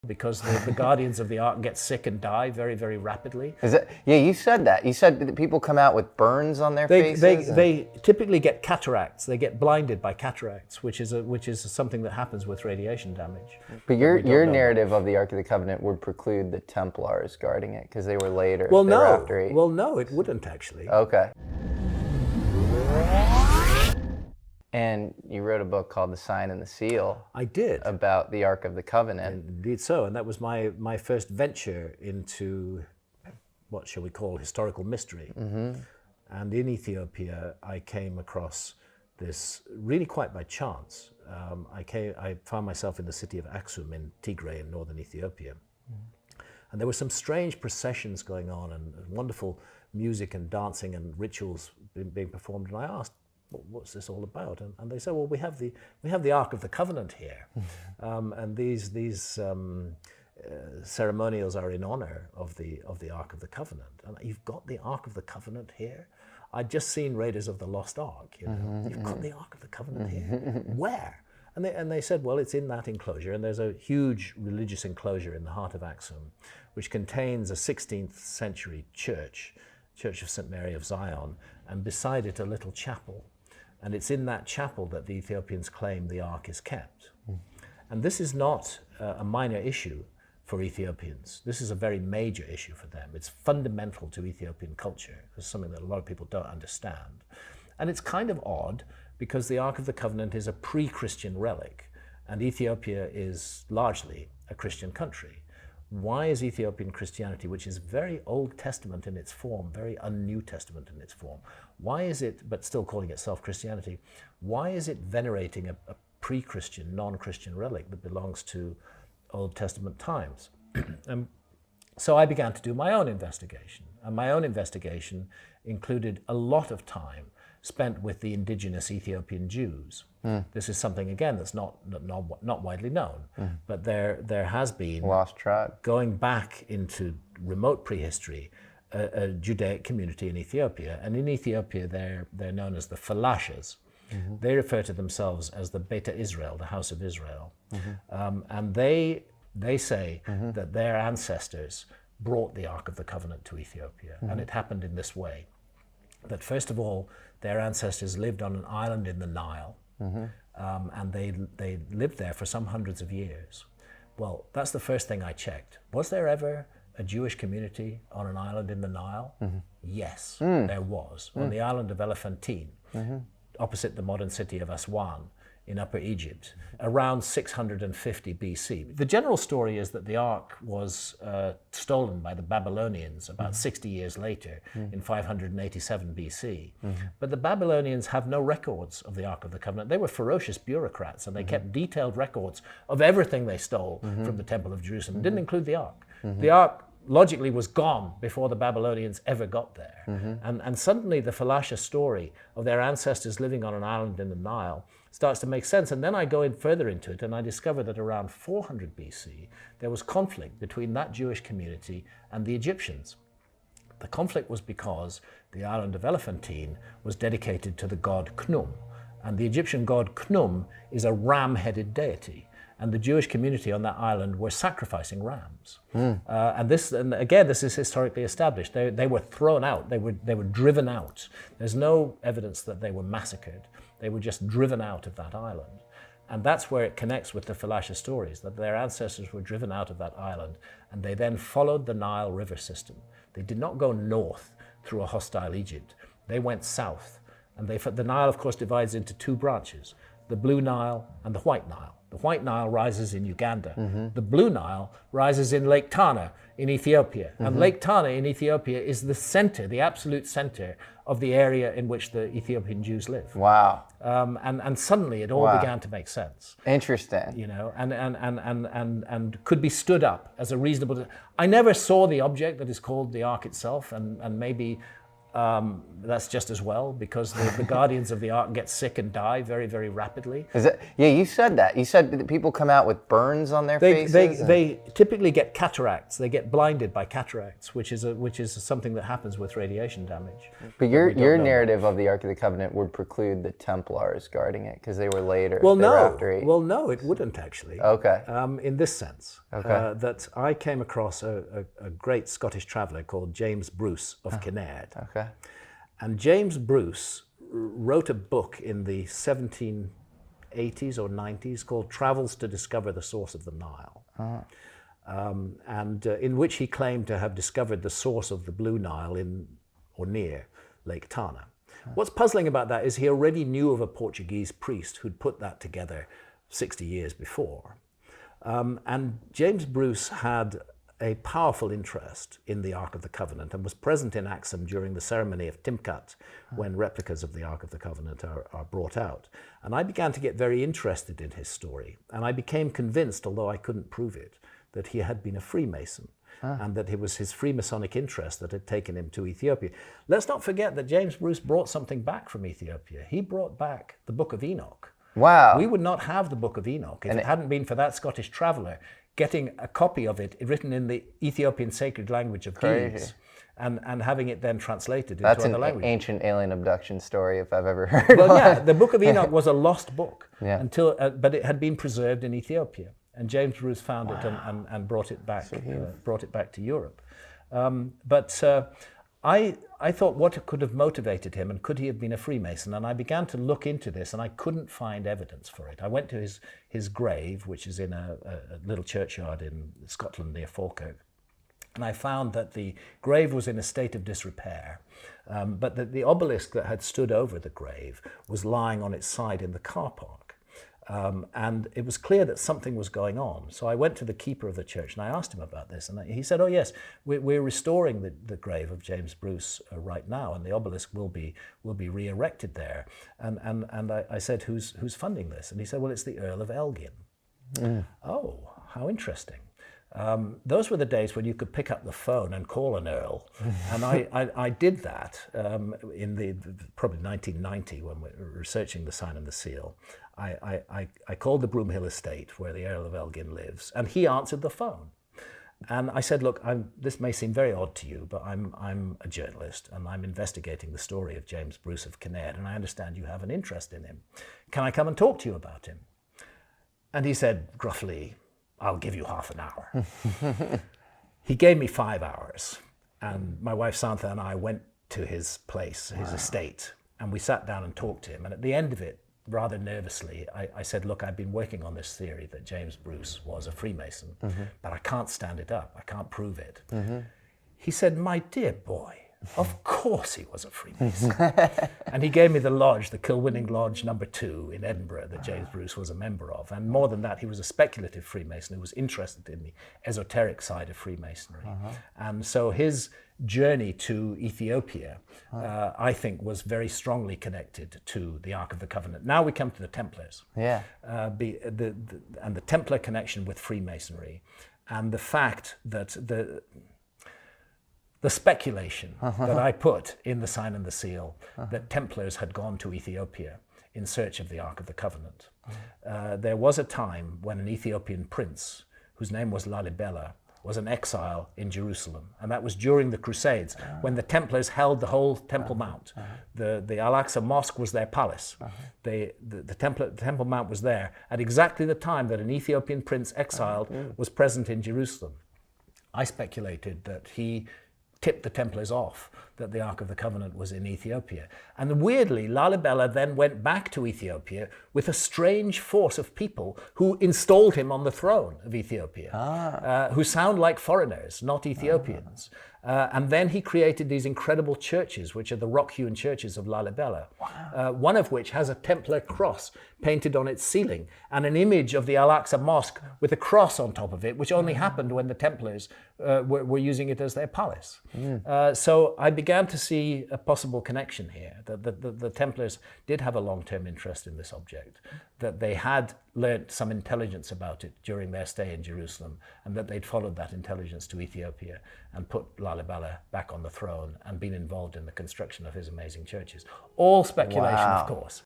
because the guardians of the ark get sick and die very, very rapidly. Is it? Yeah, you said that. You said that people come out with burns on their faces. They typically get cataracts. They get blinded by cataracts, which is something that happens with radiation damage. But your narrative of the Ark of the Covenant would preclude the Templars guarding it because they were later. Well, no. Well, no, it wouldn't actually. Okay. And you wrote a book called The Sign and the Seal. I did. About the Ark of the Covenant. Indeed so, and that was my first venture into what shall we call historical mystery. Mm-hmm. And in Ethiopia, I came across this really quite by chance. I found myself in the city of Aksum in Tigray in northern Ethiopia. Mm-hmm. And there were some strange processions going on and wonderful music and dancing and rituals being performed. And I asked, what's this all about? And they said, well, we have the Ark of the Covenant here, and these ceremonials are in honor of the Ark of the Covenant. And you've got the Ark of the Covenant here. I'd just seen Raiders of the Lost Ark. You've got the Ark of the Covenant here. Where? And they said, well, it's in that enclosure, and there's a huge religious enclosure in the heart of Aksum, which contains a 16th century church of St. Mary of Zion, and beside it a little chapel. And it's in that chapel that the Ethiopians claim the Ark is kept. Mm. And this is not a minor issue for Ethiopians. This is a very major issue for them. It's fundamental to Ethiopian culture. It's something that a lot of people don't understand. And it's kind of odd because the Ark of the Covenant is a pre-Christian relic, and Ethiopia is largely a Christian country. Why is Ethiopian Christianity, which is very Old Testament in its form, very un-New Testament in its form, why is it, but still calling itself Christianity, why is it venerating a pre-Christian, non-Christian relic that belongs to Old Testament times? So I began to do my own investigation, and my own investigation included a lot of time spent with the indigenous Ethiopian Jews. Mm. This is something, again, that's not widely known, but there has been, lost tribe, going back into remote prehistory, a Judaic community in Ethiopia. And in Ethiopia, they're known as the Falashas. Mm-hmm. They refer to themselves as the Beta Israel, the House of Israel. Mm-hmm. And they say that their ancestors brought the Ark of the Covenant to Ethiopia. Mm-hmm. And it happened in this way, that first of all, their ancestors lived on an island in the Nile, and they lived there for some hundreds of years. Well, that's the first thing I checked. Was there ever a Jewish community on an island in the Nile? Mm-hmm. Yes, there was, on the island of Elephantine, opposite the modern city of Aswan in Upper Egypt, around 650 BC. The general story is that the Ark was stolen by the Babylonians about 60 years later, in 587 BC. But the Babylonians have no records of the Ark of the Covenant. They were ferocious bureaucrats, and they kept detailed records of everything they stole from the Temple of Jerusalem. It didn't include the Ark. The Ark logically was gone before the Babylonians ever got there. And suddenly the Falasha story of their ancestors living on an island in the Nile starts to make sense. And then I go in further into it, and I discover that around 400 BC, there was conflict between that Jewish community and the Egyptians. The conflict was because the island of Elephantine was dedicated to the god Khnum. And the Egyptian god Khnum is a ram-headed deity. And the Jewish community on that island were sacrificing rams. And again, this is historically established. They were thrown out. They were driven out. There's no evidence that they were massacred. They were just driven out of that island. And that's where it connects with the Falasha stories, that their ancestors were driven out of that island, and they then followed the Nile River system. They did not go north through a hostile Egypt. They went south. And the Nile, of course, divides into two branches, the Blue Nile and the White Nile. The White Nile rises in Uganda. The Blue Nile rises in Lake Tana in Ethiopia. And Lake Tana in Ethiopia is the center, the absolute center of the area in which the Ethiopian Jews live. Wow. And suddenly it all began to make sense. Interesting. You know, and could be stood up as a reasonable... I never saw the object that is called the Ark itself, and maybe That's just as well, because the guardians of the ark get sick and die very, very rapidly. Is it? Yeah, you said that. You said that people come out with burns on their faces. They typically get cataracts. They get blinded by cataracts, which is something that happens with radiation damage. But your narrative of the Ark of the Covenant would preclude the Templars guarding it because they were later. Well, no. It wouldn't actually. Okay. In this sense, okay. That I came across a great Scottish traveller called James Bruce of Kinnaird. Okay. And James Bruce wrote a book in the 1780s or 90s called Travels to Discover the Source of the Nile. In which he claimed to have discovered the source of the Blue Nile in or near Lake Tana. What's puzzling about that is he already knew of a Portuguese priest who'd put that together 60 years before. And James Bruce had a powerful interest in the Ark of the Covenant and was present in Axum during the ceremony of Timkat, when replicas of the Ark of the Covenant are brought out. And I began to get very interested in his story. And I became convinced, although I couldn't prove it, that he had been a Freemason. And that it was his Freemasonic interest that had taken him to Ethiopia. Let's not forget that James Bruce brought something back from Ethiopia. He brought back the Book of Enoch. Wow. We would not have the Book of Enoch if it hadn't been for that Scottish traveller getting a copy of it written in the Ethiopian sacred language of Ge'ez and having it then translated into other languages. That's an ancient alien abduction story if I've ever heard Well, one. yeah, the Book of Enoch was a lost book but it had been preserved in Ethiopia. And James Bruce found it and brought it back. Brought it back to Europe. I thought what could have motivated him, and could he have been a Freemason? And I began to look into this, and I couldn't find evidence for it. I went to his grave, which is in a little churchyard in Scotland near Falkirk, and I found that the grave was in a state of disrepair, but that the obelisk that had stood over the grave was lying on its side in the car park. And it was clear that something was going on. So I went to the keeper of the church and I asked him about this. And he said, oh yes, we're restoring the grave of James Bruce right now, and the obelisk will be re-erected there. And I said, who's funding this? And he said, well, it's the Earl of Elgin. Oh, how interesting. Those were the days when you could pick up the phone and call an earl, and I did that in probably 1990 when we were researching the Sign and the Seal. I called the Broomhill estate where the Earl of Elgin lives, and he answered the phone. And I said, look, this may seem very odd to you, but I'm a journalist and I'm investigating the story of James Bruce of Kinnaird, and I understand you have an interest in him. Can I come and talk to you about him? And he said gruffly, I'll give you half an hour. He gave me 5 hours, and my wife Santha and I went to his place, his estate, and we sat down and talked to him. And at the end of it, rather nervously, I said, look, I've been working on this theory that James Bruce was a Freemason, but I can't stand it up. I can't prove it. He said, my dear boy, of course he was a Freemason. And he gave me the lodge, the Kilwinning Lodge No. 2 in Edinburgh that James Bruce was a member of. And more than that, he was a speculative Freemason who was interested in the esoteric side of Freemasonry. And so his journey to Ethiopia, I think, was very strongly connected to the Ark of the Covenant. Now we come to the Templars. Yeah. And the Templar connection with Freemasonry, and the fact that the speculation that I put in the Sign and the Seal that Templars had gone to Ethiopia in search of the Ark of the Covenant. There was a time when an Ethiopian prince, whose name was Lalibela, was an exile in Jerusalem, and that was during the Crusades, when the Templars held the whole Temple Mount. The Al-Aqsa Mosque was their palace. The Temple Mount was there at exactly the time that an Ethiopian prince exiled was present in Jerusalem. I speculated that he tipped the Templars off that the Ark of the Covenant was in Ethiopia. And weirdly, Lalibela then went back to Ethiopia with a strange force of people who installed him on the throne of Ethiopia, who sound like foreigners, not Ethiopians. And then he created these incredible churches, which are the rock-hewn churches of Lalibela, one of which has a Templar cross painted on its ceiling and an image of the Al-Aqsa Mosque with a cross on top of it, which only happened when the Templars were using it as their palace. So I began to see a possible connection here, that the Templars did have a long-term interest in this object, that they had learnt some intelligence about it during their stay in Jerusalem, and that they'd followed that intelligence to Ethiopia and put Lalibela back on the throne and been involved in the construction of his amazing churches. All speculation, Wow. of course.